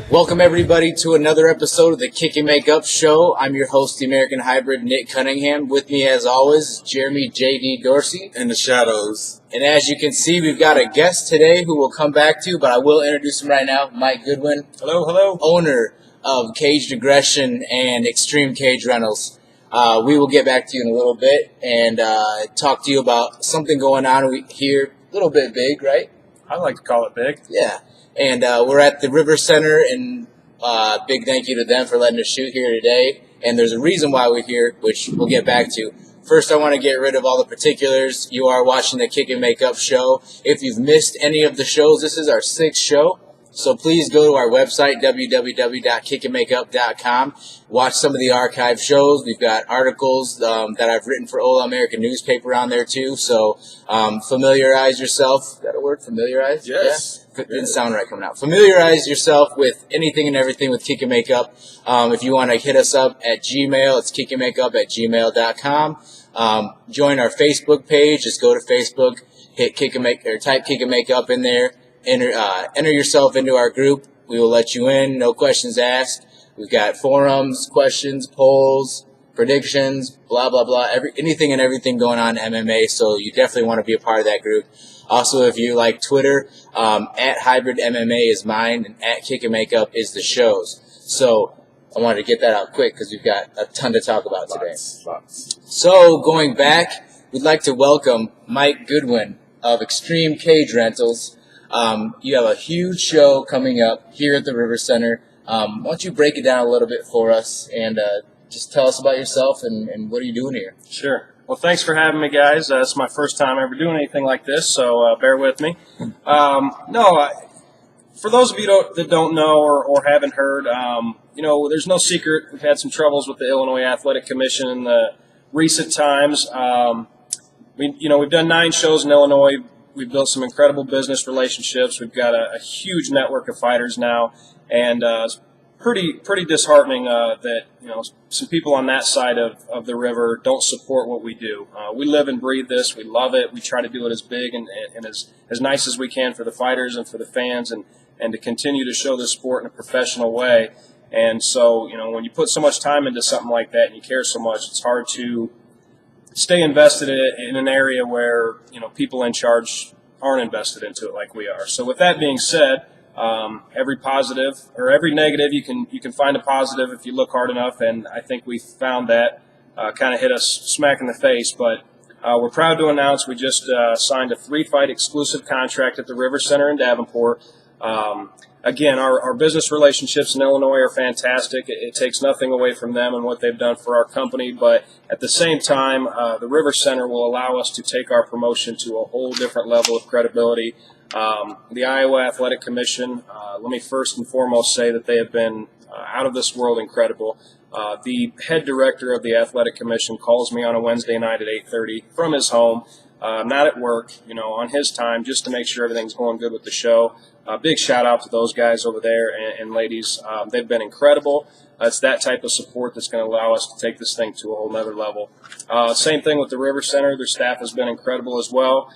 Welcome everybody to another episode of the Kick and Make Up Show. I'm your host, the American Hybrid, Nick Cunningham. With me as always, Jeremy J.D. Dorsey. In the shadows. And as you can see, we've got a guest today who we'll come back to, but I will introduce him right now, Mike Goodwin. Hello. Owner of Caged Aggression and Extreme Cage Rentals. We will get back to you in a little bit and talk to you about something going on here, a little bit big, right? I like to call it big. Yeah. And we're at the River Center, and big thank you to them for letting us shoot here today. And there's a reason why we're here, which we'll get back to. First, I want to get rid of all the particulars. You are watching the Kick and Make Up Show. If you've missed any of the shows, this is our 6th show. So please go to our website, www.kickandmakeup.com. Watch some of the archive shows. We've got articles that I've written for Old American newspaper on there too. So familiarize yourself. Is that a word? Familiarize? Yes. Yeah? Didn't sound right coming out. Familiarize yourself with anything and everything with Kick and Makeup. If you want to hit us up at Gmail, it's kickandmakeup@gmail.com. Join our Facebook page. Just go to Facebook, hit Kick and Make or type Kick and Makeup in there. Enter yourself into our group. We will let you in. No questions asked. We've got forums, questions, polls, predictions, blah, blah, blah. Anything and everything going on in MMA. So you definitely want to be a part of that group. Also, if you like Twitter, at Hybrid MMA is mine, and at Kick and Makeup is the show's. So I wanted to get that out quick because we've got a ton to talk about today. Lots. So going back, we'd like to welcome Mike Goodwin of Extreme Cage Rentals. You have a huge show coming up here at the River Center. Why don't you break it down a little bit for us and just tell us about yourself and what are you doing here? Sure. Well, thanks for having me, guys. It's my first time ever doing anything like this, so bear with me. For those of you that don't know or haven't heard, there's no secret. We've had some troubles with the Illinois Athletic Commission in the recent times. We've done 9 shows in Illinois. We've built some incredible business relationships. We've got a huge network of fighters now, and it's pretty disheartening that some people on that side of the river don't support what we do. We live and breathe this. We love it. We try to do it as big and as nice as we can for the fighters and for the fans, and to continue to show this sport in a professional way. And so, when you put so much time into something like that and you care so much, it's hard to stay invested in an area where people in charge aren't invested into it like we are. So with that being said, every positive or every negative you can find a positive if you look hard enough, and I think we found that kind of hit us smack in the face. But we're proud to announce we just signed a 3-fight exclusive contract at the River Center in Davenport. Again, our business relationships in Illinois are fantastic. It takes nothing away from them and what they've done for our company, but at the same time, the River Center will allow us to take our promotion to a whole different level of credibility. The Iowa Athletic Commission, let me first and foremost say that they have been out of this world incredible. The head director of the Athletic Commission calls me on a Wednesday night at 8:30 from his home, not at work, on his time, just to make sure everything's going good with the show. Big shout out to those guys over there and ladies. They've been incredible. It's that type of support that's going to allow us to take this thing to a whole nother level. Same thing with the River Center. Their staff has been incredible as well.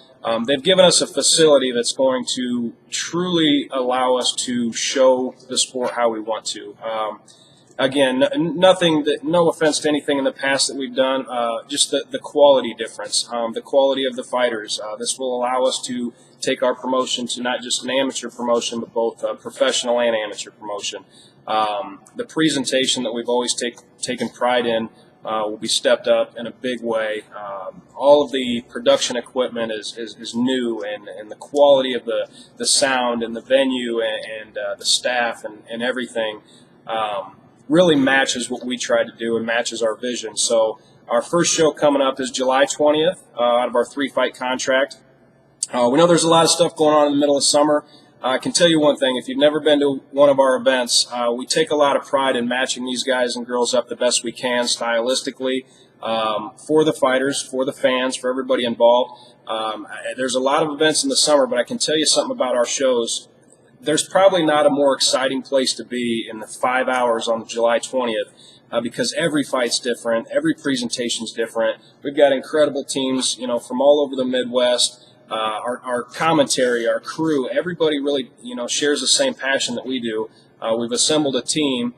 They've given us a facility that's going to truly allow us to show the sport how we want to. Again, no offense to anything in the past that we've done, just the quality difference, the quality of the fighters. This will allow us to take our promotion to not just an amateur promotion, but both professional and amateur promotion. The presentation that we've always taken pride in will be stepped up in a big way. All of the production equipment is new, and the quality of the sound and the venue and the staff and everything really matches what we try to do and matches our vision. So our first show coming up is July 20th out of our 3-fight contract. We know there's a lot of stuff going on in the middle of summer. I can tell you one thing. If you've never been to one of our events, we take a lot of pride in matching these guys and girls up the best we can stylistically for the fighters, for the fans, for everybody involved. There's a lot of events in the summer, but I can tell you something about our shows. There's probably not a more exciting place to be in the 5 hours on July 20th because every fight's different, every presentation's different. We've got incredible teams, from all over the Midwest. Our commentary, our crew, everybody really, shares the same passion that we do. we've assembled a team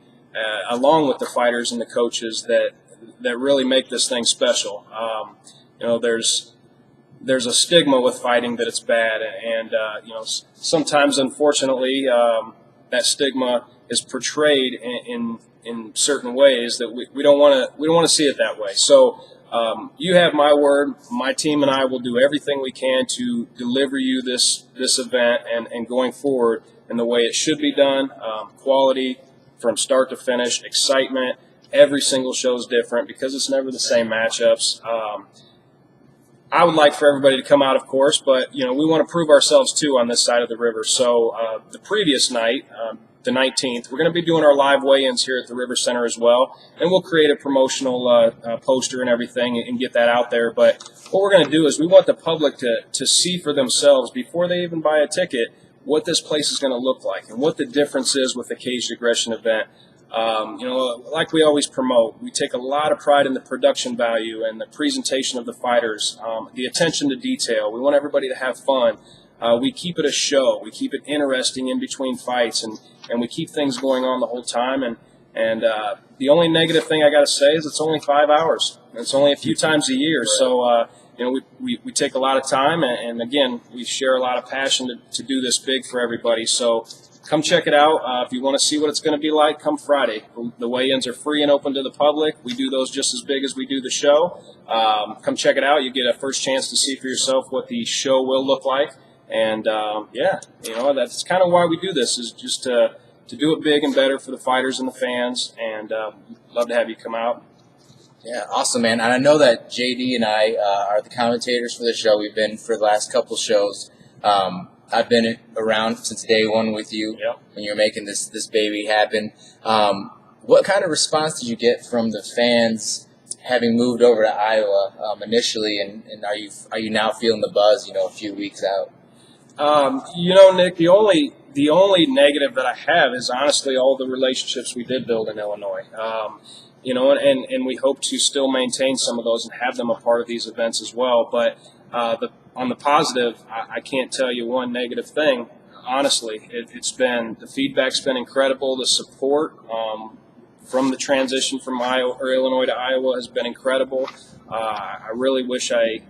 along with the fighters and the coaches that really make this thing special. There's a stigma with fighting that it's bad, and sometimes, unfortunately, that stigma is portrayed in certain ways that we don't want to see it that way. So you have my word. My team and I will do everything we can to deliver you this event and going forward in the way it should be done. Quality from start to finish, excitement. Every single show is different because it's never the same matchups. I would like for everybody to come out, of course, but we want to prove ourselves too on this side of the river. So the previous night, the 19th, we're going to be doing our live weigh-ins here at the River Center as well, and we'll create a promotional poster and everything and get that out there. But what we're going to do is we want the public to see for themselves before they even buy a ticket what this place is going to look like and what the difference is with the Caged Aggression event. Like we always promote, we take a lot of pride in the production value and the presentation of the fighters, the attention to detail. We want everybody to have fun. We keep it a show. We keep it interesting in between fights, and we keep things going on the whole time. And the only negative thing I got to say is it's only 5 hours. It's only a few times a year. So, we take a lot of time, and again, we share a lot of passion to do this big for everybody. So come check it out. If you want to see what it's going to be like, come Friday. The weigh-ins are free and open to the public. We do those just as big as we do the show. Come check it out. You get a first chance to see for yourself what the show will look like. And, that's kind of why we do this, is just to do it big and better for the fighters and the fans. And love to have you come out. Yeah, awesome, man. And I know that JD and I are the commentators for the show. We've been for the last couple shows. I've been around since day one with you when you're making this baby happen. What kind of response did you get from the fans having moved over to Iowa initially, and are you now feeling the buzz, a few weeks out? Nick, the only negative that I have is honestly all the relationships we did build in Illinois. And we hope to still maintain some of those and have them a part of these events as well. But on the positive, I can't tell you one negative thing. Honestly, the feedback's been incredible. The support from the transition from Illinois to Iowa has been incredible. I really wish I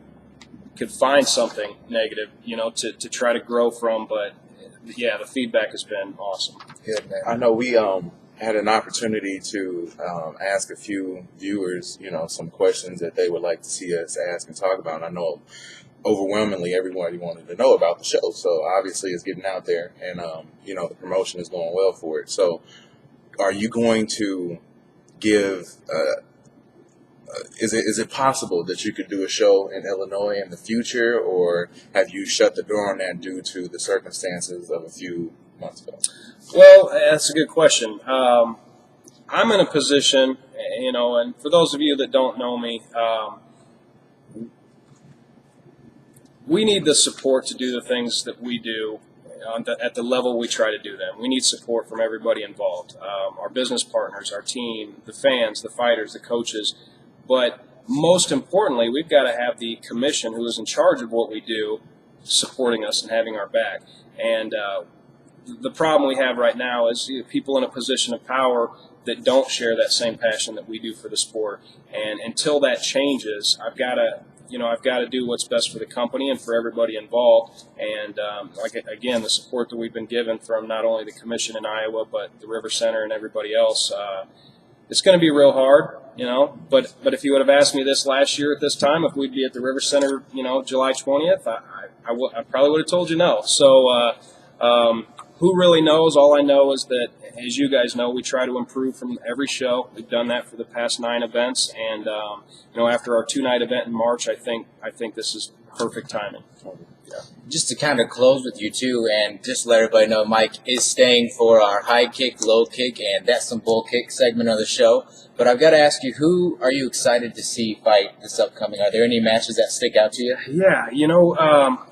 could find something negative, to try to grow from. But yeah, the feedback has been awesome. Good, man. I know we had an opportunity to ask a few viewers, some questions that they would like to see us ask and talk about. And I know overwhelmingly everybody wanted to know about the show, so obviously it's getting out there, and the promotion is going well for it. So are you going to give is it possible that you could do a show in Illinois in the future, or have you shut the door on that due to the circumstances of a few months ago? Well, that's a good question. I'm in a position, and for those of you that don't know me, we need the support to do the things that we do at the level we try to do them. We need support from everybody involved, our business partners, our team, the fans, the fighters, the coaches. But most importantly, we've got to have the commission, who is in charge of what we do, supporting us and having our back. And the problem we have right now is people in a position of power that don't share that same passion that we do for the sport. And until that changes, I've got to do what's best for the company and for everybody involved. And again, the support that we've been given from not only the commission in Iowa, but the River Center and everybody else, it's going to be real hard, But if you would have asked me this last year at this time, if we'd be at the River Center, July 20th, I probably would have told you no. So who really knows? All I know is that, as you guys know, we try to improve from every show. We've done that for the past 9 events, and after our 2-night event in March, I think this is perfect timing. Yeah. Just to kind of close with you too, and just to let everybody know, Mike is staying for our high kick, low kick, and that's some bull kick segment of the show. But I've got to ask you, who are you excited to see fight this upcoming? Are there any matches that stick out to you? Yeah,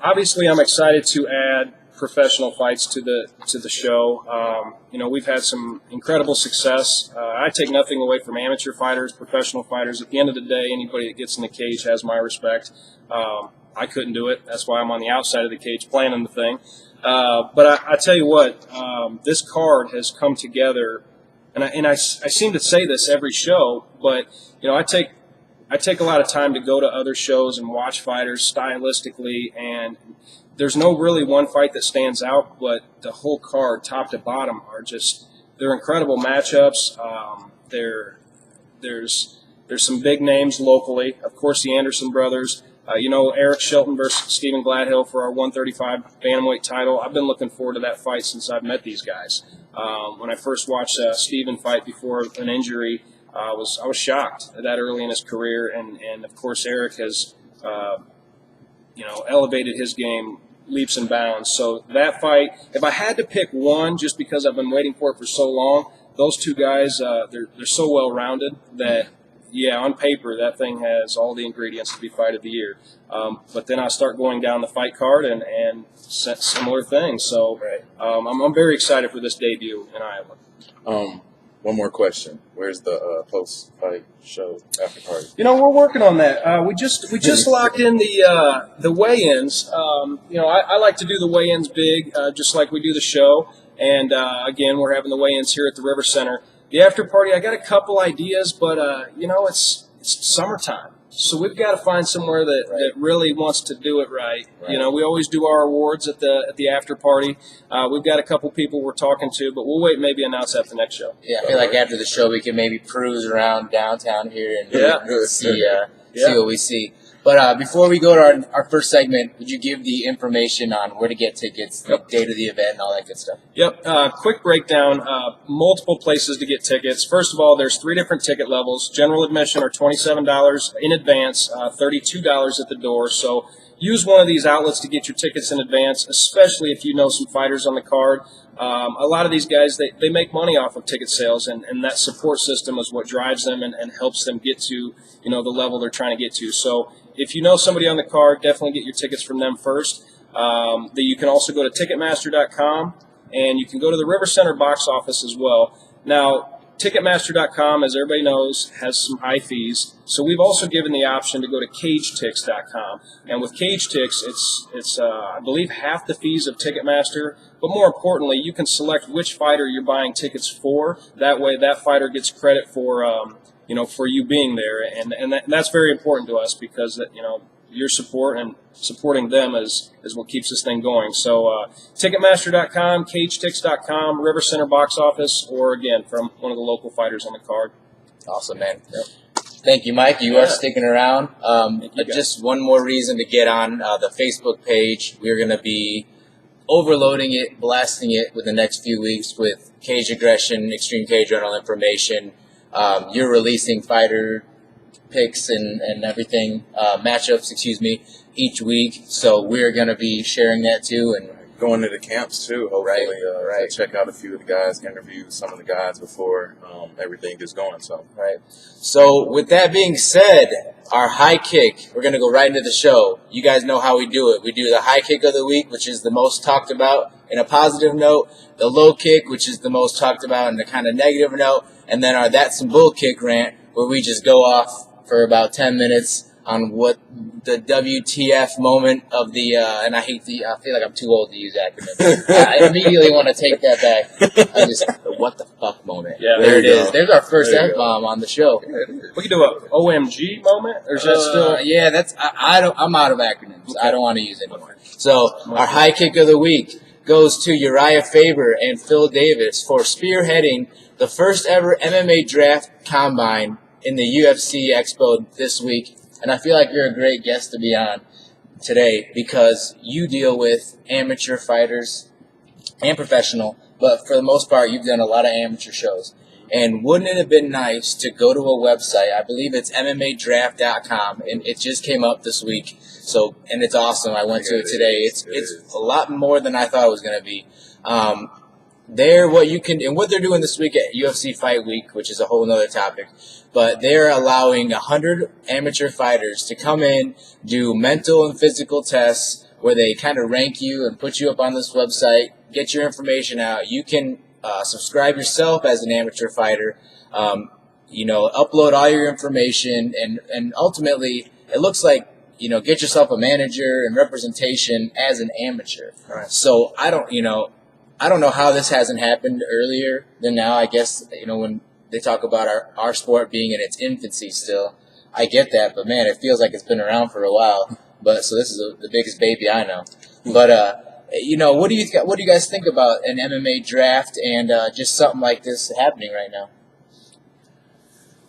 obviously I'm excited to add professional fights to the show. We've had some incredible success. I take nothing away from amateur fighters, professional fighters. At the end of the day, anybody that gets in the cage has my respect. I couldn't do it. That's why I'm on the outside of the cage planning the thing. But I tell you what, this card has come together, and I seem to say this every show, but I take a lot of time to go to other shows and watch fighters stylistically, and there's no really one fight that stands out, but the whole card, top to bottom, they're incredible matchups. There's some big names locally, of course, the Anderson brothers. Eric Shelton versus Stephen Gladhill for our 135 bantamweight title. I've been looking forward to that fight since I've met these guys. When I first watched Stephen fight before an injury, I was shocked that early in his career, and of course Eric has elevated his game leaps and bounds. So that fight, if I had to pick one, just because I've been waiting for it for so long, those two guys, they're so well rounded that. Yeah, on paper, that thing has all the ingredients to be fight of the year. But then I start going down the fight card and similar things. So I'm very excited for this debut in Iowa. One more question. Where's the post-fight show after party? We're working on that. We just locked in the weigh-ins. I like to do the weigh-ins big, just like we do the show. And again, we're having the weigh-ins here at the River Center. The after party, I got a couple ideas, but it's summertime, so we've got to find somewhere that really wants to do it right. We always do our awards at the after party. We've got a couple people we're talking to, but we'll wait, maybe announce that the next show. Yeah, I feel like after the show we can maybe cruise around downtown here and really see what we see. But before we go to our first segment, would you give the information on where to get tickets, the date of the event, and all that good stuff? Yep. Quick breakdown. Multiple places to get tickets. First of all, there's 3 different ticket levels. General admission are $27 in advance, $32 at the door. So use one of these outlets to get your tickets in advance, especially if you know some fighters on the card. A lot of these guys, they make money off of ticket sales, and that support system is what drives them and helps them get to the level they're trying to get to. So if you know somebody on the card, definitely get your tickets from them first. You can also go to Ticketmaster.com, and you can go to the River Center box office as well. Now, Ticketmaster.com, as everybody knows, has some high fees. So we've also given the option to go to CageTix.com. And with CageTix, it's I believe half the fees of Ticketmaster. But more importantly, you can select which fighter you're buying tickets for. That way, that fighter gets credit for for you being there, and that's very important to us because your support and supporting them is what keeps this thing going. So Ticketmaster.com, CageTix.com, River Center box office, or again from one of the local fighters on the card. Awesome, man. Yep. Thank you, Mike. You are sticking around. Just one more reason to get on the Facebook page. We're going to be overloading it, blasting it with the next few weeks with cage aggression, extreme cage rental information. You're releasing fighter picks and everything, matchups, each week. So we're going to be sharing that too. And going to the camps too, hopefully. Check out a few of the guys, interview some of the guys before everything gets going. So with that being said, our high kick, we're going to go right into the show. You guys know how we do it. We do the high kick of the week, which is the most talked about in a positive note, the low kick, which is the most talked about in a kind of negative note, and then our That's Some BullKick rant, where we just go off for about 10 minutes on what the WTF moment of the, and I feel like I'm too old to use acronyms. I immediately want to take that back. What the fuck moment. Yeah, there it is. There's our first F-bomb on the show. We can do a OMG moment, or is that still? Yeah, I'm out of acronyms. Okay. I don't want to use anymore. So our high kick of the week goes to Urijah Faber and Phil Davis for spearheading the first ever MMA Draft Combine in the UFC Expo this week. And I feel like you're a great guest to be on today because you deal with amateur fighters and professional, but for the most part, you've done a lot of amateur shows. And wouldn't it have been nice to go to a website? I believe it's MMADraft.com, and it just came up this week. So, and it's awesome. I went to it today. It's a lot more than I thought it was going to be. What they're doing this week at UFC Fight Week, which is a whole nother topic, but they're allowing 100 amateur fighters to come in, do mental and physical tests where they kind of rank you and put you up on this website, get your information out. You can subscribe yourself as an amateur fighter, upload all your information, and ultimately it looks like get yourself a manager and representation as an amateur. Right. So I don't know how this hasn't happened earlier than now. I guess, when they talk about our sport being in its infancy still, I get that, but man, it feels like it's been around for a while. But so this is the biggest baby I know. But what do you guys think about an MMA draft and just something like this happening right now?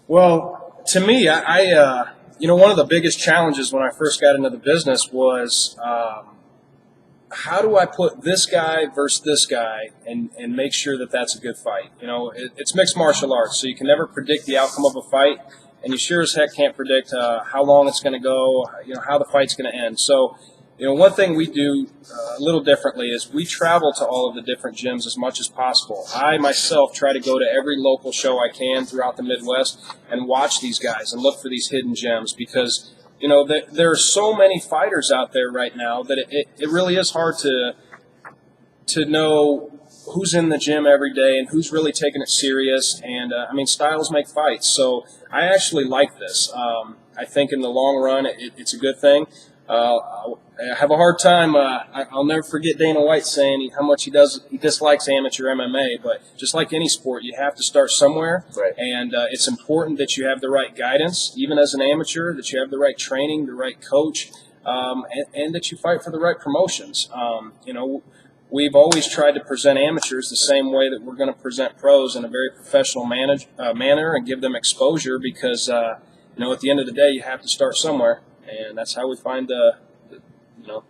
Well, to me, I one of the biggest challenges when I first got into the business was how do I put this guy versus this guy and make sure that that's a good fight? It's mixed martial arts, so you can never predict the outcome of a fight, and you sure as heck can't predict how long it's going to go, how the fight's going to end. So, one thing we do a little differently is we travel to all of the different gyms as much as possible. I myself try to go to every local show I can throughout the Midwest and watch these guys and look for these hidden gems because, there are so many fighters out there right now that it really is hard to know who's in the gym every day and who's really taking it serious. And, styles make fights. So I actually like this. I think in the long run, it's a good thing. I have a hard time. I'll never forget Dana White saying how much he dislikes amateur MMA. But just like any sport, you have to start somewhere. Right. And it's important that you have the right guidance, even as an amateur, that you have the right training, the right coach, and that you fight for the right promotions. We've always tried to present amateurs the same way that we're going to present pros in a very professional manner and give them exposure because, at the end of the day, you have to start somewhere. And that's how we find the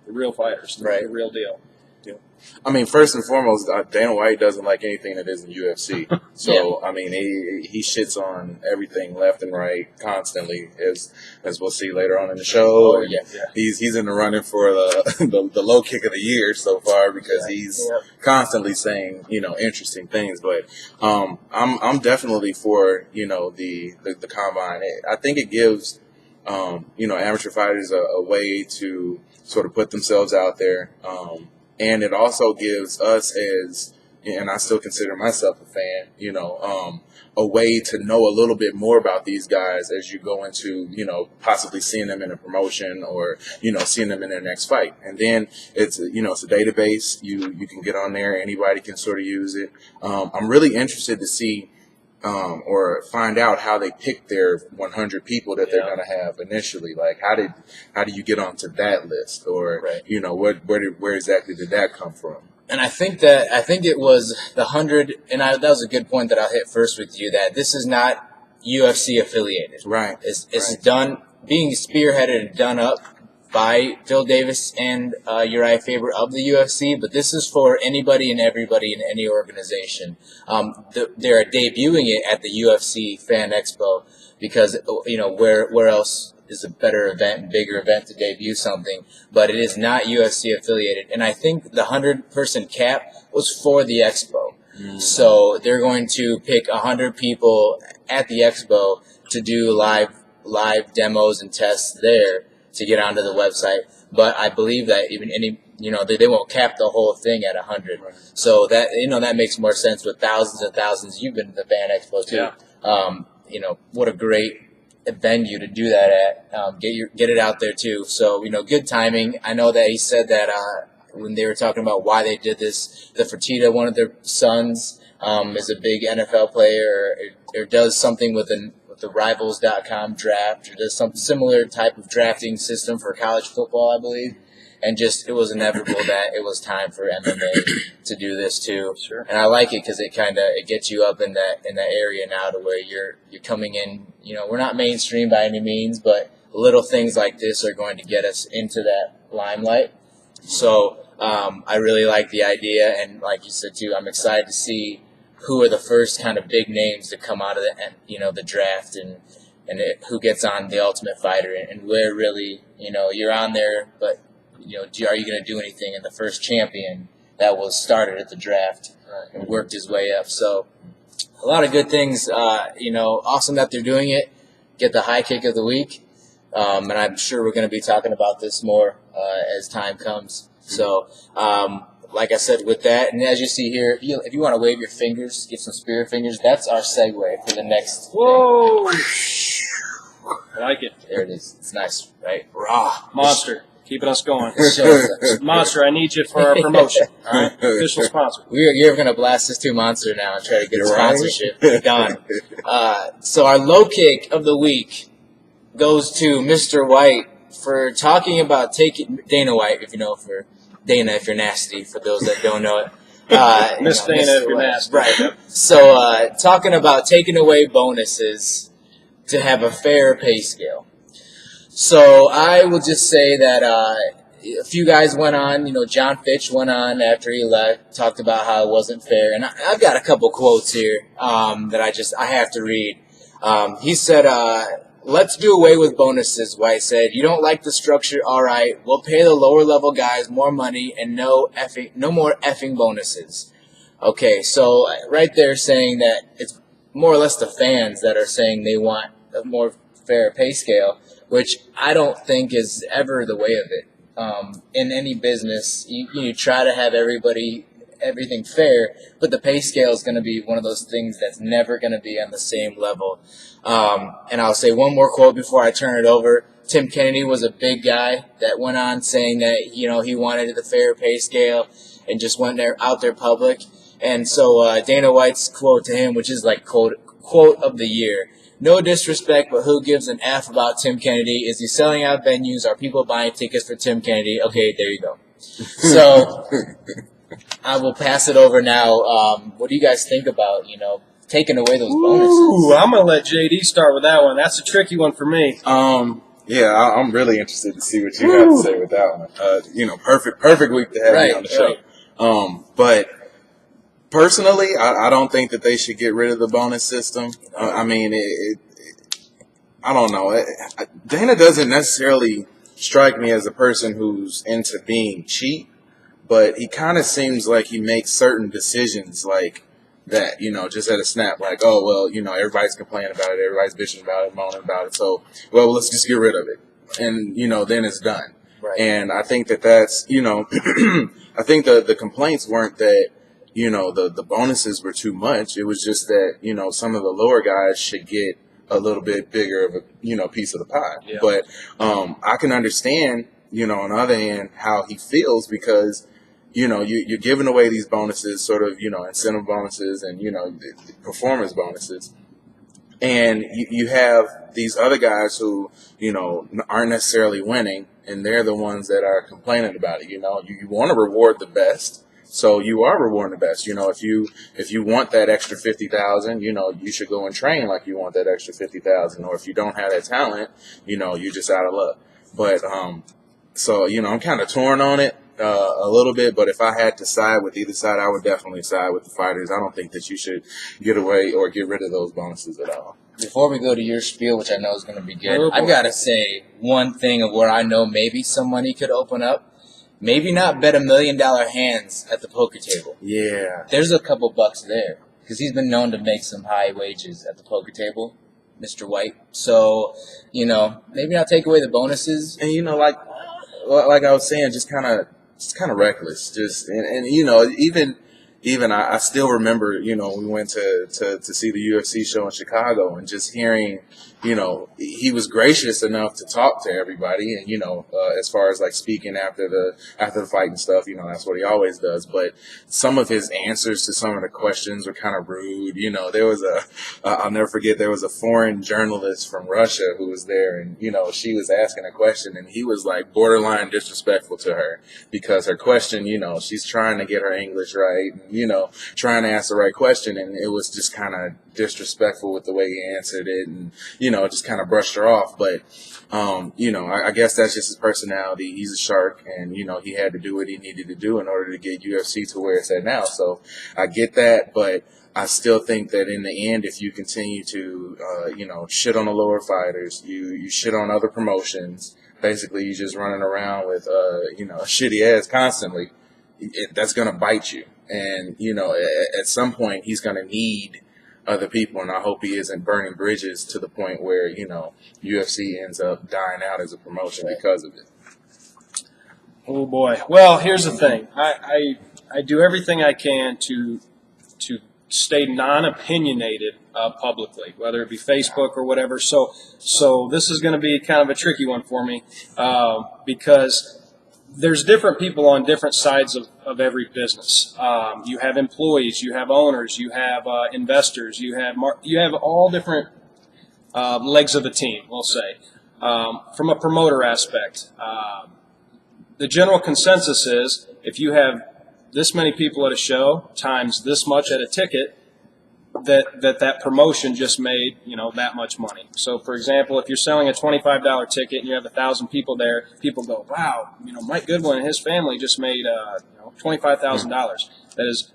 real fighters, the real deal. Yeah. First and foremost, Dana White doesn't like anything that isn't UFC. So, he shits on everything left and right constantly, as we'll see later on in the show. Oh, yeah. He's in the running for the low kick of the year so far because he's constantly saying, interesting things. But I'm definitely for, the combine. I think it gives amateur fighters a way to sort of put themselves out there. And it also gives us and I still consider myself a fan, a way to know a little bit more about these guys as you go into, possibly seeing them in a promotion or, seeing them in their next fight. And then it's a database. You can get on there. Anybody can sort of use it. I'm really interested to see or find out how they pick their 100 people that they're going to have initially. Like, how do you get onto that list, or where exactly did that come from? And I think it was the 100, and that was a good point that I'll hit first with you. That this is not UFC affiliated. Right. It's done being spearheaded and done up by Phil Davis and Urijah Faber of the UFC, but this is for anybody and everybody in any organization. They're debuting it at the UFC Fan Expo because where else is a better event and bigger event to debut something? But it is not UFC affiliated, and I think the 100-person cap was for the expo. So they're going to pick 100 people at the expo to do live demos and tests there to get onto the website. But I believe that even they won't cap the whole thing at 100. Right. So that that makes more sense with thousands and thousands. You've been to the Fan Expo too. Yeah. What a great venue to do that at. Get it out there too. So good timing. I know that he said that when they were talking about why they did this, the Fertitta, one of their sons, is a big NFL player or does something with the Rivals.com draft, or does some similar type of drafting system for college football, I believe. And just it was inevitable that it was time for MMA to do this too. Sure. And I like it because it gets you up in that area now to where you're coming in. We're not mainstream by any means, but little things like this are going to get us into that limelight. So I really like the idea, and like you said too, I'm excited to see who are the first kind of big names to come out of the draft and who gets on The Ultimate Fighter and where really, you're on there, but, are you going to do anything? And the first champion that was started at the draft and worked his way up. So a lot of good things, awesome that they're doing it. Get the high kick of the week. And I'm sure we're going to be talking about this more as time comes. So, like I said, with that, and as you see here, if you want to wave your fingers, get some spirit fingers, that's our segue for the next Whoa! thing. I like it. There it is. It's nice, right? Raw. Monster. Keeping us going. So, Monster, I need you for our promotion. All right? Official sponsor. you're going to blast this to Monster now and try to get You're right. sponsorship. Done. So our low kick of the week goes to Mr. White for talking about taking Dana White, if you know, for Dana if you're nasty, for those that don't know it. Miss Dana Mr. if you're White. nasty. Right. So talking about taking away bonuses to have a fair pay scale. So I will just say that a few guys went on. John Fitch went on after he left, talked about how it wasn't fair, and I've got a couple quotes here that I have to read. He said, "Let's do away with bonuses." White said, "You don't like the structure? All right, we'll pay the lower level guys more money and no more effing bonuses." Okay, so right there saying that it's more or less the fans that are saying they want a more fair pay scale, which I don't think is ever the way of it. In any business, you try to have everything fair, but the pay scale is going to be one of those things that's never going to be on the same level. And I'll say one more quote before I turn it over. Tim Kennedy was a big guy that went on saying that, he wanted the fair pay scale and just went out there public. And so Dana White's quote to him, which is like quote of the year: "No disrespect, but who gives an F about Tim Kennedy? Is he selling out venues? Are people buying tickets for Tim Kennedy?" Okay, there you go. So I will pass it over now. What do you guys think about, taking away those bonuses? Ooh, I'm going to let JD start with that one. That's a tricky one for me. Yeah, I'm really interested to see what you have to say with that one. Perfect week to have you on the show. Right. But personally, I don't think that they should get rid of the bonus system. I don't know. Dana doesn't necessarily strike me as a person who's into being cheap, but he kind of seems like he makes certain decisions like that, just at a snap, like, oh, well, everybody's complaining about it, everybody's bitching about it, moaning about it, so, well, let's just get rid of it. And, then it's done. Right. And I think that's, I think the complaints weren't that, the bonuses were too much. It was just that, some of the lower guys should get a little bit bigger of a, piece of the pie. Yeah. But I can understand, on the other hand, how he feels because, you're giving away these bonuses, sort of, incentive bonuses and, performance bonuses. And you have these other guys who, aren't necessarily winning, and they're the ones that are complaining about it. You want to reward the best, so you are rewarding the best. If you want that extra 50,000, you should go and train like you want that extra 50,000. Or if you don't have that talent, you're just out of luck. But so I'm kind of torn on it a little bit. But if I had to side with either side, I would definitely side with the fighters. I don't think that you should get away or get rid of those bonuses at all. Before we go to your spiel, which I know is going to be good, I've got to say one thing of where I know maybe some money could open up. Maybe not bet $1 million hands at the poker table. Yeah. There's a couple bucks there because he's been known to make some high wages at the poker table, Mr. White. So, maybe not take away the bonuses. And, like I was saying, just kind of reckless. Even I still remember, we went to see the UFC show in Chicago and just hearing, he was gracious enough to talk to everybody. And, as far as like speaking after the fight and stuff, that's what he always does. But some of his answers to some of the questions were kind of rude. There was I'll never forget, there was a foreign journalist from Russia who was there and, she was asking a question and he was like borderline disrespectful to her because her question, she's trying to get her English right. And, trying to ask the right question, and it was just kind of disrespectful with the way he answered it, and just kind of brushed her off. But I guess that's just his personality. He's a shark, and he had to do what he needed to do in order to get UFC to where it's at now. So I get that, but I still think that in the end, if you continue to shit on the lower fighters, you shit on other promotions. Basically, you're just running around with a shitty ass constantly. That's gonna bite you. And, at some point he's going to need other people, and I hope he isn't burning bridges to the point where, UFC ends up dying out as a promotion because of it. Oh, boy. Well, here's the thing. I do everything I can to stay non-opinionated publicly, whether it be Facebook or whatever. So this is going to be kind of a tricky one for me because there's different people on different sides of every business. You have employees, you have owners, you have investors, you have all different legs of the team, we'll say. From a promoter aspect, the general consensus is if you have this many people at a show times this much at a ticket, that promotion just made, that much money. So, for example, if you're selling a $25 ticket and you have 1,000 people there, people go, wow, Mike Goodwin and his family just made, $25,000. That is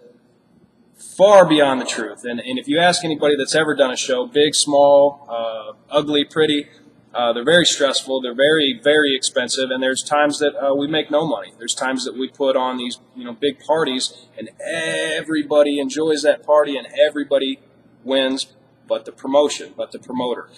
far beyond the truth. And if you ask anybody that's ever done a show, big, small, ugly, pretty, they're very stressful. They're very, very expensive. And there's times that we make no money. There's times that we put on these, big parties, and everybody enjoys that party, and everybody wins, but the promotion, but the promoter.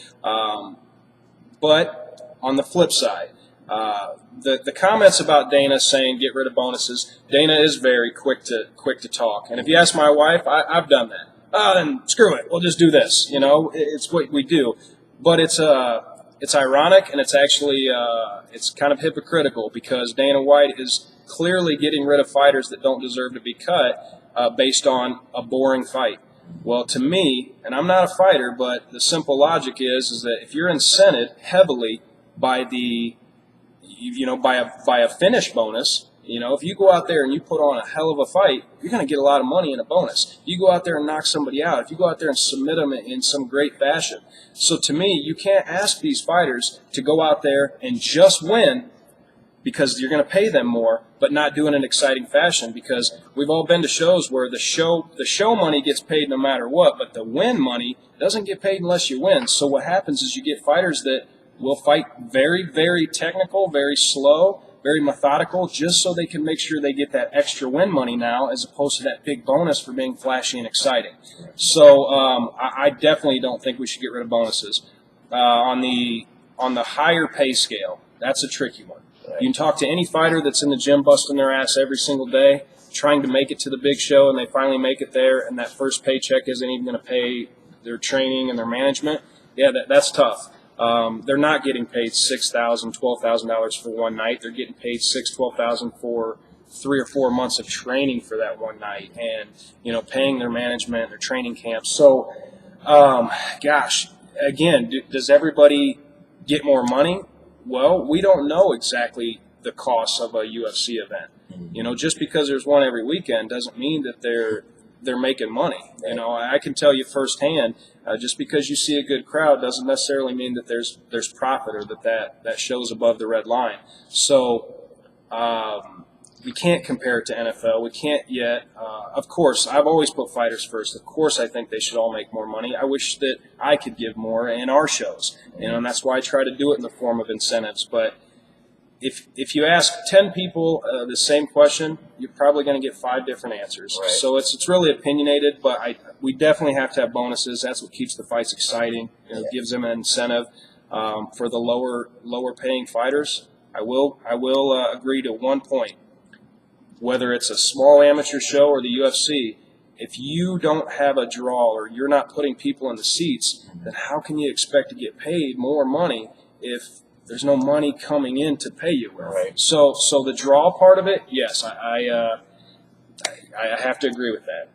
But on the flip side, the comments about Dana saying get rid of bonuses, Dana is very quick to talk. And if you ask my wife, I've done that. Then screw it. We'll just do this. It's what we do. But it's ironic, and it's actually it's kind of hypocritical because Dana White is clearly getting rid of fighters that don't deserve to be cut based on a boring fight. Well, to me, and I'm not a fighter, but the simple logic is that if you're incented heavily by by a finish bonus, if you go out there and you put on a hell of a fight, you're going to get a lot of money in a bonus. You go out there and knock somebody out. If you go out there and submit them in some great fashion. So to me, you can't ask these fighters to go out there and just win because you're going to pay them more, but not do it in an exciting fashion, because we've all been to shows where the show money gets paid no matter what, but the win money doesn't get paid unless you win. So what happens is you get fighters that will fight very, very technical, very slow, very methodical, just so they can make sure they get that extra win money now, as opposed to that big bonus for being flashy and exciting. So I definitely don't think we should get rid of bonuses. On the higher pay scale, that's a tricky one. You can talk to any fighter that's in the gym busting their ass every single day, trying to make it to the big show, and they finally make it there, and that first paycheck isn't even going to pay their training and their management. Yeah, that's tough. They're not getting paid $6,000, $12,000 for one night. They're getting paid $6,000, $12,000 for 3 or 4 months of training for that one night, and paying their management, their training camps. So, again, does everybody get more money? Well, we don't know exactly the cost of a UFC event. Just because there's one every weekend doesn't mean that they're making money. I can tell you firsthand, just because you see a good crowd doesn't necessarily mean that there's profit, or that show's above the red line. So we can't compare it to NFL. We can't yet. Of course, I've always put fighters first. Of course, I think they should all make more money. I wish that I could give more in our shows, and that's why I try to do it in the form of incentives. But if you ask 10 people the same question, you're probably going to get 5 different answers. Right. So it's really opinionated, but we definitely have to have bonuses. That's what keeps the fights exciting. Gives them an incentive. For the lower paying fighters, I will agree to one point. Whether it's a small amateur show or the UFC, if you don't have a draw, or you're not putting people in the seats, then how can you expect to get paid more money if there's no money coming in to pay you with? Right. So the draw part of it, yes, I have to agree with that.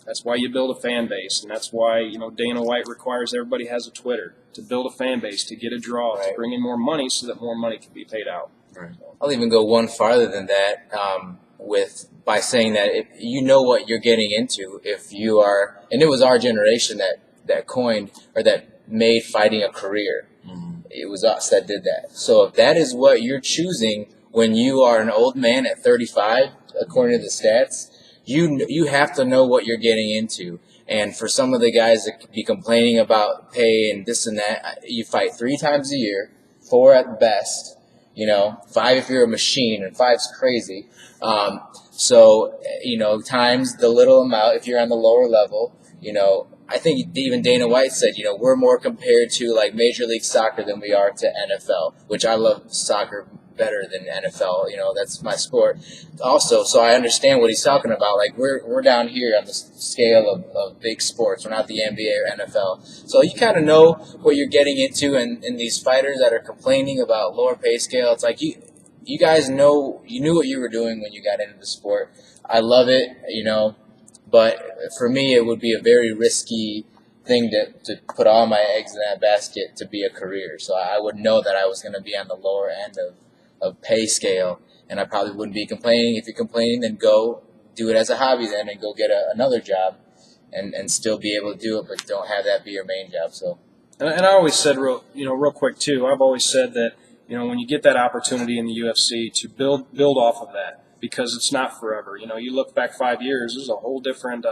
That's why you build a fan base, and that's why Dana White requires everybody has a Twitter to build a fan base, to get a draw, right, to bring in more money so that more money can be paid out. Right. I'll even go one farther than that. By saying that if you know what you're getting into, if you are, and it was our generation that coined, or that made fighting a career. It was us that did that. So if that is what you're choosing when you are an old man at 35, according to the stats, you have to know what you're getting into. And for some of the guys that be complaining about pay and this and that, you fight 3 times a year, 4 at best, 5 if you're a machine, and 5's crazy. So times the little amount if you're on the lower level, I think even Dana White said, we're more compared to like Major League Soccer than we are to NFL, which I love soccer better than NFL. That's my sport also. So I understand what he's talking about. Like we're down here on the scale of big sports. We're not the NBA or NFL. So you kind of know what you're getting into, and these fighters that are complaining about lower pay scale, it's like you guys know, you knew what you were doing when you got into the sport. I love it, but for me it would be a very risky thing to put all my eggs in that basket to be a career. So I would know that I was going to be on the lower end of pay scale, and I probably wouldn't be complaining. If you're complaining, then go do it as a hobby then and go get another job and still be able to do it, but don't have that be your main job. So, and I always said real quick too, I've always said that, when you get that opportunity in the UFC to build off of that, because it's not forever. You look back 5 years, there's a whole different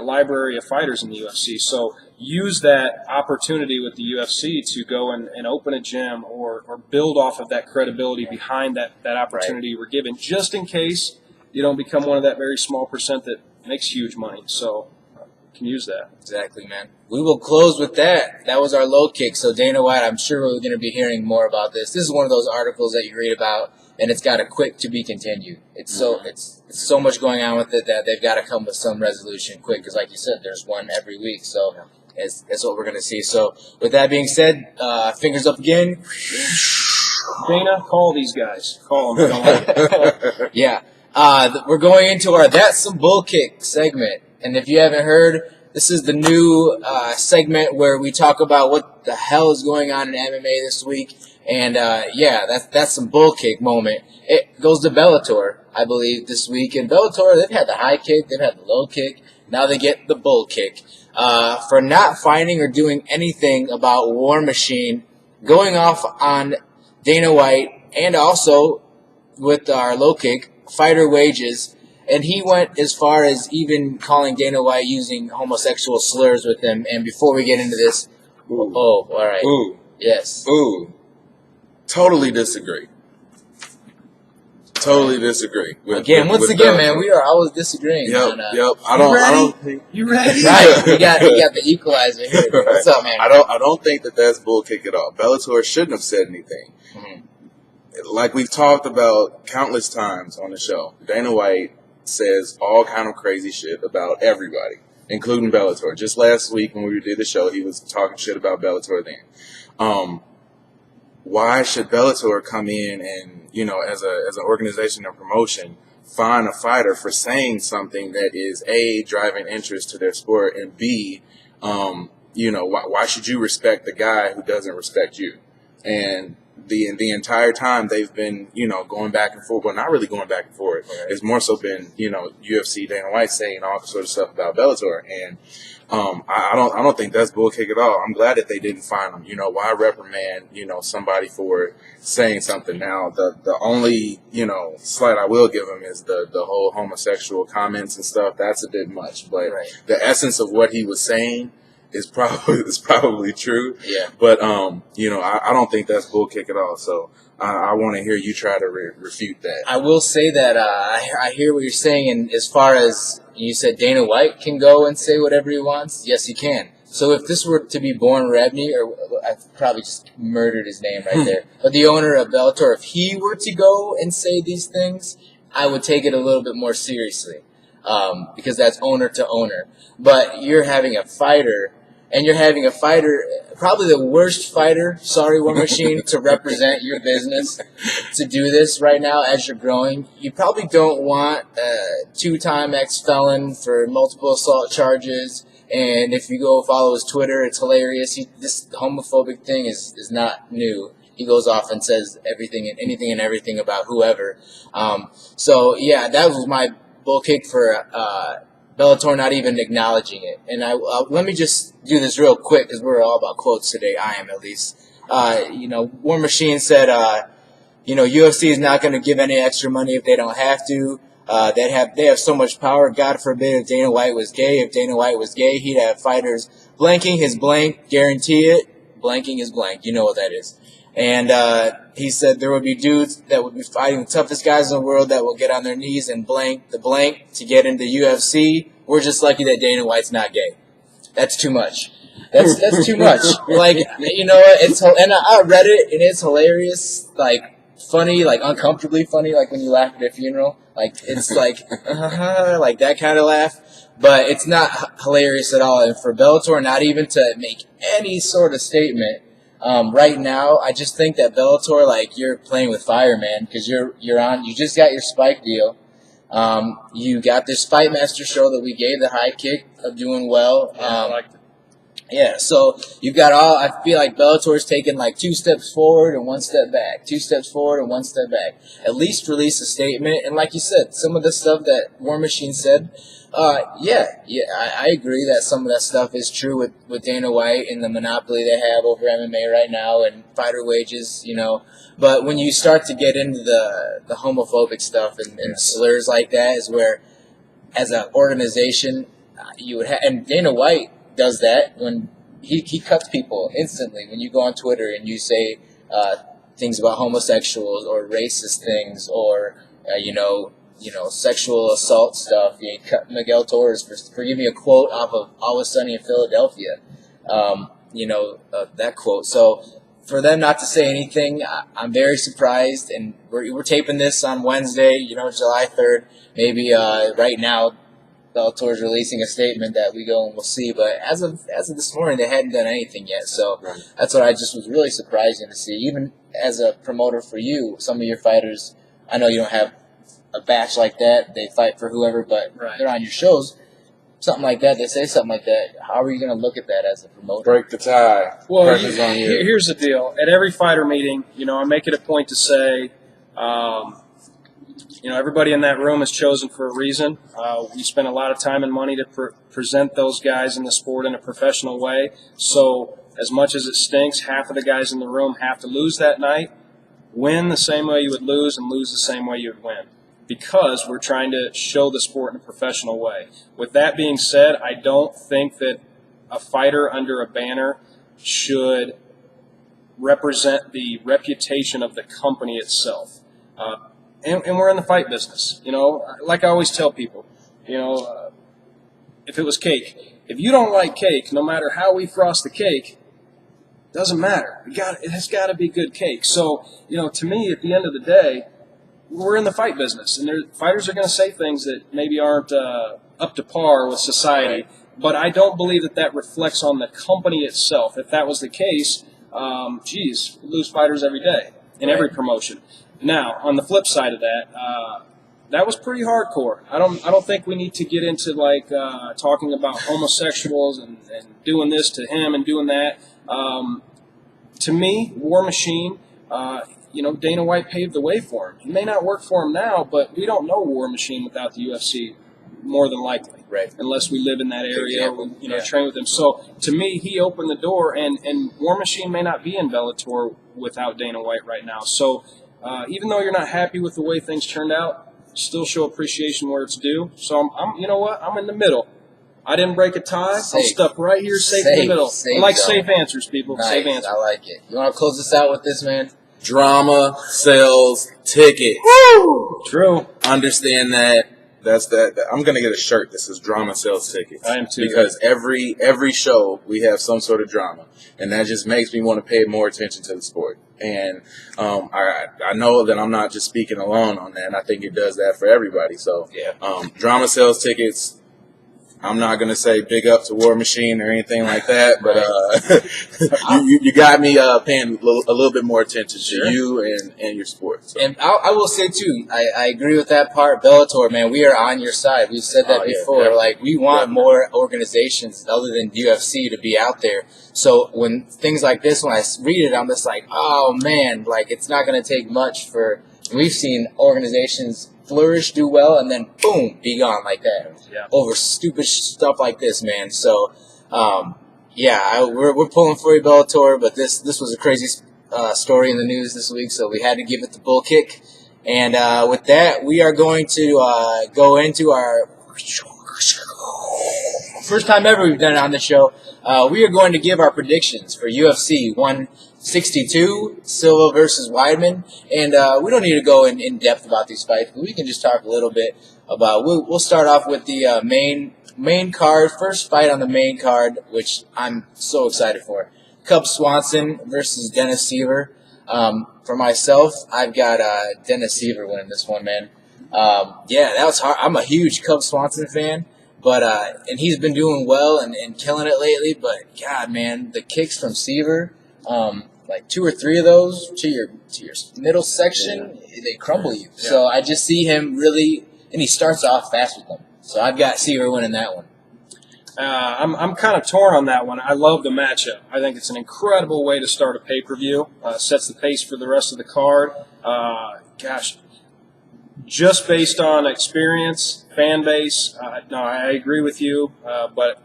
library of fighters in the UFC. So use that opportunity with the UFC to go and open a gym or build off of that credibility behind that opportunity you were given, just in case you don't become one of that very small percent that makes huge money. So you can use that. Exactly, man. We will close with that. That was our low kick. So Dana White, I'm sure we're going to be hearing more about this. This is one of those articles that you read about, and it's got a quick to be continued. It's so much going on with it that they've got to come with some resolution quick, because like you said, there's one every week. So that's what we're going to see. So with that being said, fingers up again. Dana, call these guys. Call them. Don't like it. Yeah. We're going into our That's Some BullKick segment. And if you haven't heard, this is the new segment where we talk about what the hell is going on in MMA this week. And, that's some bull kick moment. It goes to Bellator, I believe, this week. And Bellator, they've had the high kick, they've had the low kick. Now they get the bull kick. For not finding or doing anything about War Machine, going off on Dana White, and also with our low kick, fighter wages. And he went as far as even calling Dana White using homosexual slurs with him. And before we get into this, all right. Ooh. Yes. Ooh. Totally disagree. Again, once again, man, we are always disagreeing. Yep. I don't think You ready? Right. You got the equalizer here. What's up, man? I don't think that's bull kick at all. Bellator shouldn't have said anything. Mm-hmm. Like we've talked about countless times on the show, Dana White says all kind of crazy shit about everybody, including Bellator. Just last week when we did the show, he was talking shit about Bellator then. Why should Bellator come in and, as an organization or promotion, fine a fighter for saying something that is A, driving interest to their sport, and B, why should you respect the guy who doesn't respect you? And the entire time they've been, going back and forth. Well, not really going back and forth. Right. It's more so been, UFC Dana White saying all sort of stuff about Bellator, and I don't think that's bull kick at all. I'm glad that they didn't fine him. Why reprimand, somebody for saying something? Now, the only, slight I will give him is the whole homosexual comments and stuff. That's a bit much, but the essence of what he was saying is probably true. Yeah. But I don't think that's bull kick at all. So I want to hear you try to refute that. I will say that I hear what you're saying, and as far as you said, Dana White can go and say whatever he wants. Yes, he can. So if this were to be Born Rebney, or I probably just murdered his name right there, but the owner of Bellator, if he were to go and say these things, I would take it a little bit more seriously, because that's owner to owner. But you're having a fighter. And you're having a fighter, probably the worst fighter, War Machine, to represent your business, to do this right now as you're growing. You probably don't want a 2-time ex-felon for multiple assault charges. And if you go follow his Twitter, it's hilarious. This homophobic thing is not new. He goes off and says anything and everything about whoever. So, yeah, that was my bull kick for Bellator not even acknowledging it. And let me just do this real quick, because we're all about quotes today. I am, at least. War Machine said, UFC is not going to give any extra money if they don't have to. They have so much power. God forbid if Dana White was gay. If Dana White was gay, he'd have fighters blanking his blank. Guarantee it. Blanking his blank. You know what that is. And he said there would be dudes that would be fighting the toughest guys in the world that will get on their knees and blank the blank to get into UFC. We're just lucky that Dana White's not gay. That's too much. That's too much. Like, you know what? And I read it, and it's hilarious. Like, funny, like uncomfortably funny, like when you laugh at a funeral. Like it's like like that kind of laugh, but it's not hilarious at all. And for Bellator not even to make any sort of statement right now, I just think that Bellator, like, you're playing with fire, man, because you just got your Spike deal. You got this Fight Master show that we gave the high kick of doing well. I liked it. Yeah, so you've got I feel like Bellator's taken like 2 steps forward and 1 step back, 2 steps forward and 1 step back. At least release a statement. And like you said, some of the stuff that War Machine said, I agree that some of that stuff is true with Dana White and the monopoly they have over MMA right now and fighter wages, But when you start to get into the homophobic stuff and slurs like that is where, as an organization, you would have, and Dana White does that when he cuts people instantly. When you go on Twitter and you say things about homosexuals or racist things or sexual assault stuff, you cut Miguel Torres for giving a quote off of Always Sunny in Philadelphia. That quote. So for them not to say anything, I'm very surprised. And we're taping this on Wednesday, July 3rd. Maybe right now Bellator's releasing a statement that we go and we'll see. But as of this morning, they hadn't done anything yet. So that's what I just was really surprising to see. Even as a promoter for you, some of your fighters, I know you don't have a batch like that. They fight for whoever, but they're on your shows. Something like that, they say something like that. How are you going to look at that as a promoter? Break the tie. Well, Pressure's on you. Here's the deal. At every fighter meeting, I make it a point to say, everybody in that room is chosen for a reason. We spend a lot of time and money to present those guys in the sport in a professional way. So as much as it stinks, half of the guys in the room have to lose that night, win the same way you would lose, and lose the same way you would win, because we're trying to show the sport in a professional way. With that being said, I don't think that a fighter under a banner should represent the reputation of the company itself. And we're in the fight business. Like I always tell people, if it was cake, if you don't like cake, no matter how we frost the cake, doesn't matter. It has got to be good cake. So, to me, at the end of the day, we're in the fight business, and fighters are going to say things that maybe aren't up to par with society. But I don't believe that reflects on the company itself. If that was the case, we lose fighters every day in every promotion. Now, on the flip side of that, that was pretty hardcore. I don't think we need to get into talking about homosexuals and doing this to him and doing that. To me, War Machine, Dana White paved the way for him. He may not work for him now, but we don't know War Machine without the UFC, more than likely, unless we live in that area and train with him. So to me, he opened the door, and War Machine may not be in Bellator without Dana White right now. So even though you're not happy with the way things turned out, still show appreciation where it's due. So I'm in the middle. I didn't break a tie. I'm stuck right here, safe in the middle. I like safe answers, people. Nice. Safe answers. I like it. You want to close this out with this, man? Drama sells tickets. Woo! True. Understand that. That's that. I'm gonna get a shirt that says "Drama sells tickets." I am too. Because every show we have some sort of drama, and that just makes me want to pay more attention to the sport. And I know that I'm not just speaking alone on that. And I think it does that for everybody. So drama sells tickets. I'm not gonna say big up to War Machine or anything like that, but you got me paying a little bit more attention to you and your sport. So. And I will say too, I agree with that part. Bellator, man, we are on your side. We've said that before. Yeah. Like, we want more organizations other than UFC to be out there. So when things like this, when I read it, I'm just like, oh man, like, it's not gonna take much for. We've seen organizations flourish, do well, and then boom, be gone like that over stupid stuff like this, man. So, we're pulling for you, Bellator, but this was a crazy story in the news this week, so we had to give it the BullKick. And with that, we are going to go into our first time ever we've done it on the show. We are going to give our predictions for UFC 162, Silva versus Weidman, and we don't need to go in depth about these fights, but we can just talk a little bit about. We'll start off with the main card, first fight on the main card, which I'm so excited for. Cub Swanson versus Dennis Seaver. For myself, I've got Dennis Seaver winning this one, man. Yeah, that was hard. I'm a huge Cub Swanson fan, but and he's been doing well and killing it lately. But God, man, the kicks from Seaver, like 2 or 3 of those to your middle section, they crumble you. Yeah. So I just see him really, and he starts off fast with them. So I've got Seaver winning that one. I'm kind of torn on that one. I love the matchup. I think it's an incredible way to start a pay-per-view. Sets the pace for the rest of the card. Gosh, just based on experience, fan base, no, I agree with you, but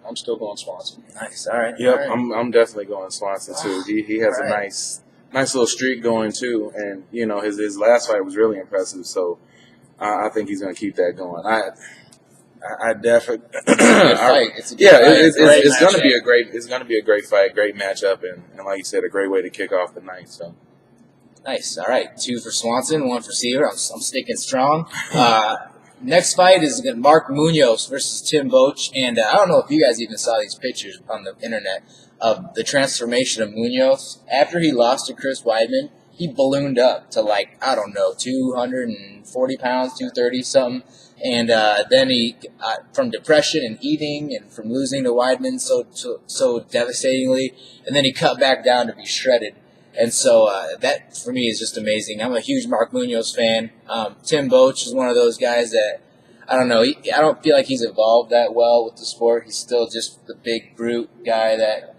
I'm still going Swanson. Nice. All right. Yep, All right. I'm definitely going Swanson too. He has All a right. nice little streak going too, and you know his last fight was really impressive. So I think he's going to keep that going. I definitely Good fight. It's a good yeah, fight. it's going to matchup. be a great fight, great matchup, and like you said, a great way to kick off the night. So Nice. All right. 2 for Swanson, 1 for Seaver. I'm sticking strong. Next fight is Mark Munoz versus Tim Boetsch. And I don't know if you guys even saw these pictures on the internet of the transformation of Munoz. After he lost to Chris Weidman, he ballooned up to 240 pounds, 230 something. And then he, from depression and eating and from losing to Weidman so devastatingly, and then he cut back down to be shredded. And so that, for me, is just amazing. I'm a huge Mark Munoz fan. Tim Boetsch is one of those guys that, I don't know, I don't feel like he's evolved that well with the sport. He's still just the big brute guy that,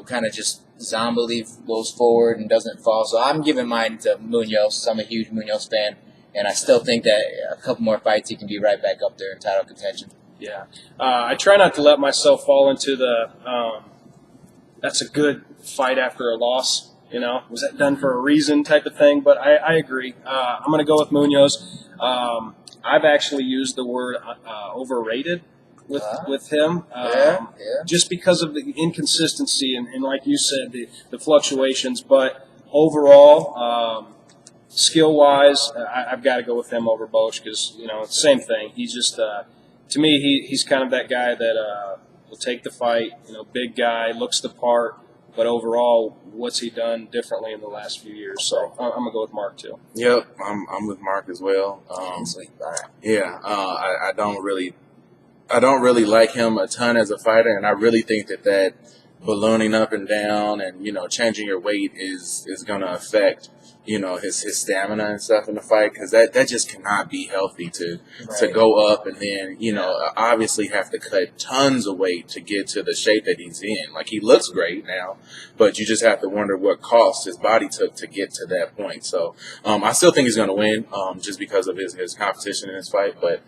kind of just zombily goes forward and doesn't fall. So I'm giving mine to Munoz. I'm a huge Munoz fan. And I still think that a couple more fights, he can be right back up there in title contention. Yeah. I try not to let myself fall into the that's a good fight after a loss. Was that done for a reason type of thing? But I agree. I'm going to go with Munoz. I've actually used the word overrated with him, just because of the inconsistency and like you said, the fluctuations. But overall, skill-wise, I've got to go with him over Boetsch because, same thing. He's just, to me, he's kind of that guy that will take the fight, big guy, looks the part. But overall, what's he done differently in the last few years? So I'm going to go with Mark, too. yep, I'm with Mark as well. Yeah, I don't really like him a ton as a fighter, and I really think that ballooning up and down and changing your weight is going to affect his stamina and stuff in the fight, because that just cannot be healthy to go up and then obviously have to cut tons of weight to get to the shape that he's in. Like, he looks great now, but you just have to wonder what cost his body took to get to that point. So I still think he's going to win just because of his competition in this fight, but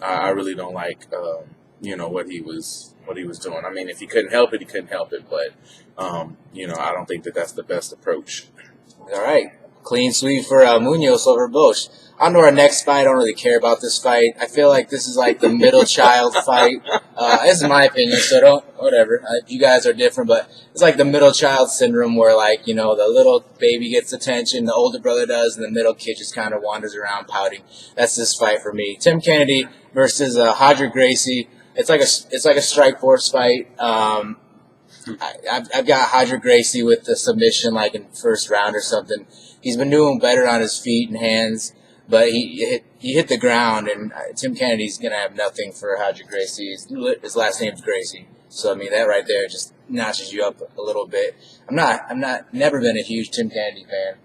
I really don't like what he was doing. I mean, if he couldn't help it, he couldn't help it, but I don't think that's the best approach. All right. Clean sweep for Munoz over Boetsch. On to our next fight. I don't really care about this fight. I feel like this is like the middle child fight. This is my opinion, so whatever. You guys are different, but it's like the middle child syndrome where, the little baby gets attention, the older brother does, and the middle kid just kind of wanders around pouting. That's this fight for me. Tim Kennedy versus Roger Gracie. It's like a Strikeforce fight. I've got Roger Gracie with the submission in first round or something. He's been doing better on his feet and hands, but he hit the ground, and Tim Kennedy's gonna have nothing for Roger Gracie. His last name's Gracie, so I mean that right there just notches you up a little bit. Never been a huge Tim Kennedy fan,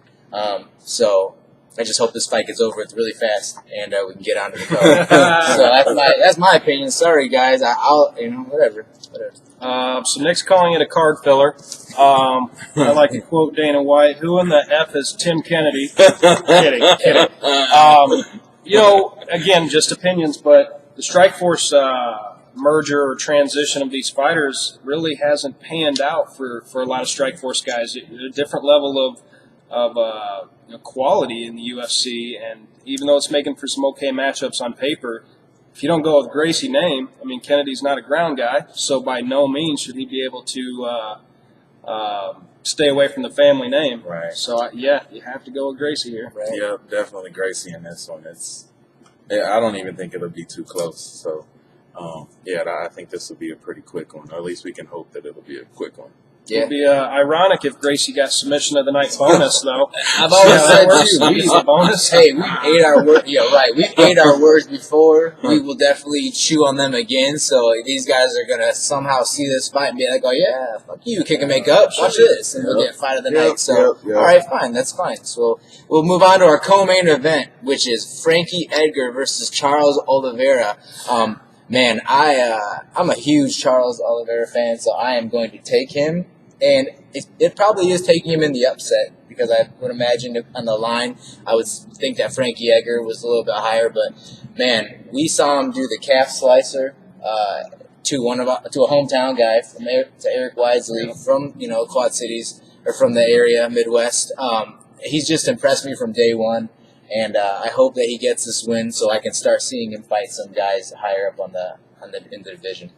so I just hope this fight gets over with really fast and we can get on to the card. So that's my opinion. Sorry guys, I'll whatever. So Nick's calling it a card filler. I like to quote Dana White, "Who in the F is Tim Kennedy?" Kidding. Again, just opinions, but the Strikeforce merger or transition of these fighters really hasn't panned out for a lot of Strikeforce guys. A different level of quality in the UFC, and even though it's making for some okay matchups on paper, if you don't go with Gracie name, I mean, Kennedy's not a ground guy, so by no means should he be able to stay away from the family name. Right. So, you have to go with Gracie here. Right. Yep, definitely Gracie in this one. I don't even think it'll be too close. So, I think this will be a pretty quick one. Or at least we can hope that it'll be a quick one. Yeah. It'd be ironic if Gracie got submission of the night bonus, though. I've always said too, He's a bonus. hey, we've ate our words. Yeah, right. We've ate our words before. We will definitely chew on them again. So these guys are gonna somehow see this fight and be like, "Oh yeah, fuck you, kick and make up. Watch this," and we'll get fight of the night. So all right, fine, that's fine. So we'll move on to our co-main event, which is Frankie Edgar versus Charles Oliveira. Man, I'm a huge Charles Oliveira fan, so I am going to take him. And it probably is taking him in the upset because I would imagine on the line, I would think that Frankie Edgar was a little bit higher. But, man, we saw him do the calf slicer to a hometown guy, to Eric Wisely from, Quad Cities, or from the area, Midwest. He's just impressed me from day one. And I hope that he gets this win so I can start seeing him fight some guys higher up in the division.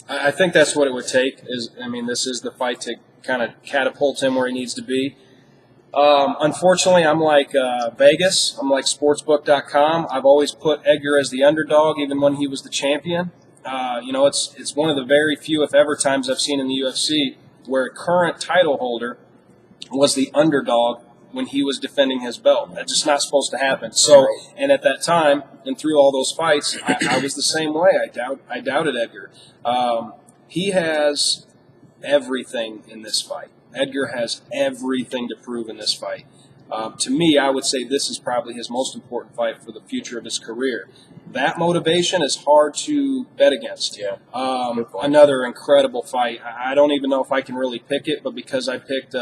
I think that's what it would take. This is the fight to kind of catapult him where he needs to be. Unfortunately, I'm like Vegas. I'm like Sportsbook.com. I've always put Edgar as the underdog, even when he was the champion. It's one of the very few, if ever, times I've seen in the UFC where a current title holder was the underdog when he was defending his belt. That's just not supposed to happen. So, and at that time, and through all those fights, I was the same way. I doubted Edgar. He has everything in this fight. Edgar has everything to prove in this fight. To me, I would say this is probably his most important fight for the future of his career. That motivation is hard to bet against. Yeah. Another incredible fight. I don't even know if I can really pick it, but because I picked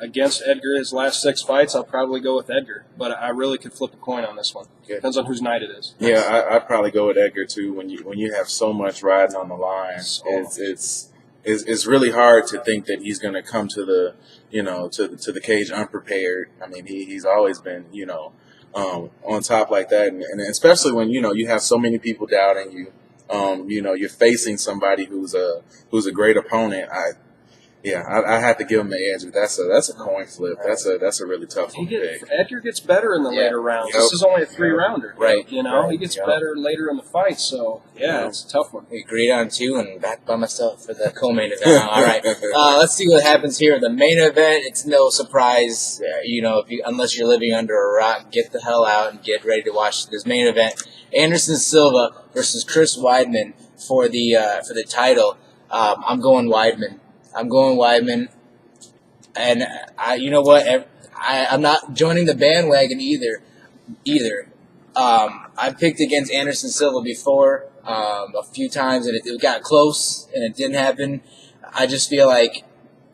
against Edgar his last 6 fights, I'll probably go with Edgar. But I really could flip a coin on this one. Okay. Depends on whose night it is. Yeah, I'd probably go with Edgar too. When you have so much riding on the line, it's really hard to think that he's going to come to the to the cage unprepared. I mean, he's always been on top like that, and especially when you have so many people doubting you. You're facing somebody who's a great opponent. I have to give him the edge, but that's a coin flip. That's a really tough one to pick. Edgar gets better in the later rounds. Yep. This is only a 3-rounder. Right. He gets better later in the fight. So it's a tough one. We agreed on 2 and back by myself for the co-main event. All right, let's see what happens here. The main event, it's no surprise. Unless you're living under a rock, get the hell out and get ready to watch this main event. Anderson Silva versus Chris Weidman for the title. I'm going Weidman. And you know what? I'm not joining the bandwagon either. I picked against Anderson Silva before a few times, and it got close, and it didn't happen. I just feel like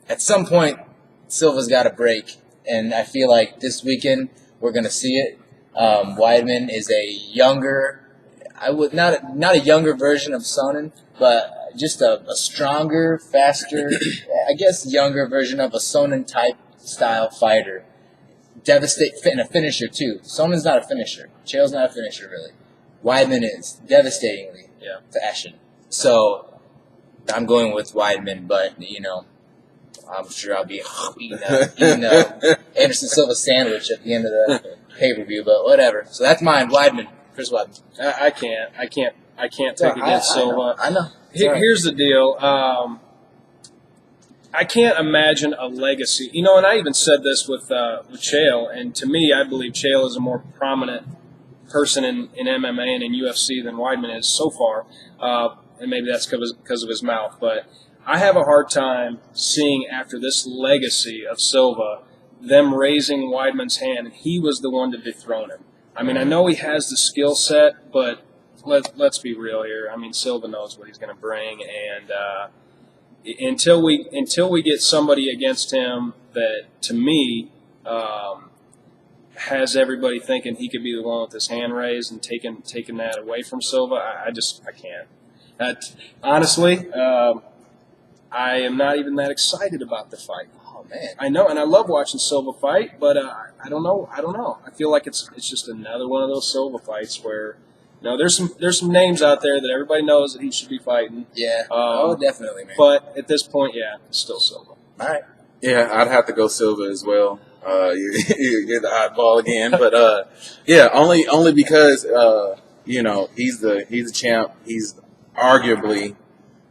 at some point Silva's got to break, and I feel like this weekend we're going to see it. Weidman is a younger, not a younger version of Sonnen, but just a stronger, faster, I guess younger version of a Sonnen-type style fighter. And a finisher, too. Sonnen's not a finisher. Chael's not a finisher, really. Weidman is, devastatingly, fashion. So, I'm going with Weidman, but, I'm sure I'll be eating Anderson Silva sandwich at the end of the pay-per-view, but whatever. So that's mine, Weidman. Chris Weidman. I can't take against Silva. I know. Here's the deal. I can't imagine a legacy. And I even said this with Chael, and to me, I believe Chael is a more prominent person in MMA and in UFC than Weidman is so far, and maybe that's because of his mouth. But I have a hard time seeing after this legacy of Silva, them raising Weidman's hand, and he was the one to dethrone him. I mean, I know he has the skill set, but let's be real here. I mean, Silva knows what he's going to bring, and until we get somebody against him that, to me, has everybody thinking he could be the one with his hand raised and taking that away from Silva, I can't. Honestly, I am not even that excited about the fight. Oh man, I know, and I love watching Silva fight, but I don't know. I feel like it's just another one of those Silva fights where. No, there's some names out there that everybody knows that he should be fighting. Yeah. Definitely, man. But at this point, it's still Silva. All right. Yeah, I'd have to go Silva as well. You're the oddball again, but only because he's the champ. He's arguably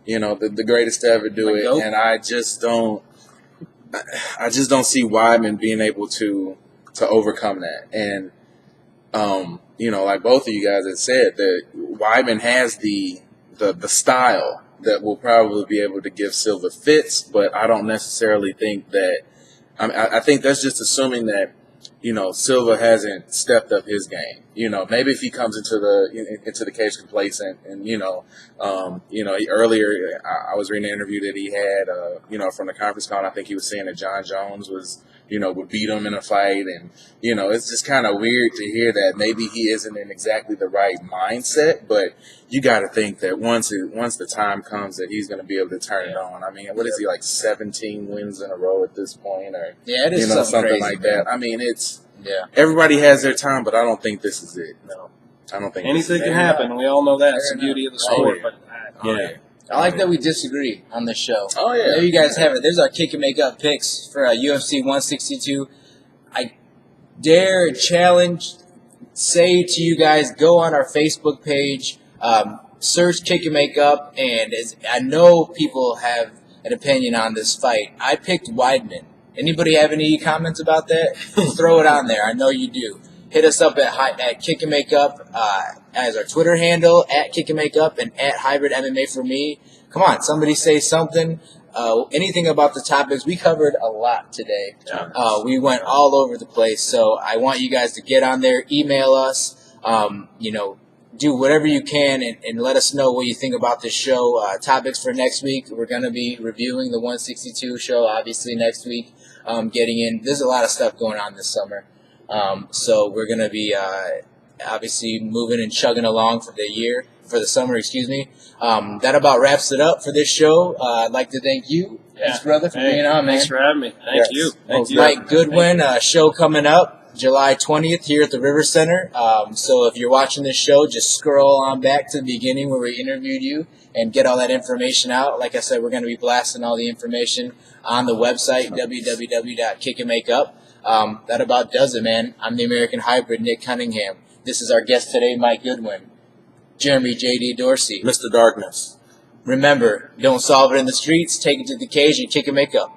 You know, the greatest to ever do Like it, dope. and I just don't see Weidman being able to overcome that. And you know, like both of you guys have said, that Weidman has the style that will probably be able to give Silva fits, but I don't necessarily think that. I think that's just assuming that, you know, Silva hasn't stepped up his game. You know, maybe if he comes into the cage complacent, and earlier I was reading an interview that he had, from the conference call. And I think he was saying that John Jones would beat him in a fight, and it's just kind of weird to hear that. Maybe he isn't in exactly the right mindset, but you got to think that once the time comes that he's going to be able to turn it on. I mean, what is he, like 17 wins in a row at this point, or Yeah, it is something crazy, like man. that. I mean, everybody has their time, but I don't think this is it. No, I don't think Anything this is can it. happen. We all know that. It's the Fair beauty of the Oh, sport. yeah. But Yeah. I like that we disagree on this show. Oh, yeah. There you guys have it. There's our kick and make up picks for UFC 162. I dare challenge, say to you guys, go on our Facebook page, search kick and make up, and I know people have an opinion on this fight. I picked Weidman. Anybody have any comments about that? Throw it on there. I know you do. Hit us up at Kick and Make Up as our Twitter handle, at Kick and Make Up, and at Hybrid MMA for me. Come on, somebody say something. Anything about the topics. We covered a lot today. We went all over the place. So I want you guys to get on there, email us, do whatever you can and let us know what you think about this show. Topics for next week. We're going to be reviewing the 162 show, obviously, next week. Getting in. There's a lot of stuff going on this summer. So we're going to be obviously moving and chugging along for the summer, excuse me. That about wraps it up for this show. I'd like to thank you, thanks, brother, for being on, man. Thanks for having me. Thank you. Thank you. Mike Goodwin, show coming up July 20th here at the River Center. So if you're watching this show, just scroll on back to the beginning where we interviewed you and get all that information out. Like I said, we're going to be blasting all the information on the website, www.kickandmakeup. That about does it, man. I'm the American Hybrid, Nick Cunningham. This is our guest today, Mike Goodwin. Jeremy J.D. Dorsey. Mr. Darkness. Remember, don't solve it in the streets, take it to the cage and kick and make up.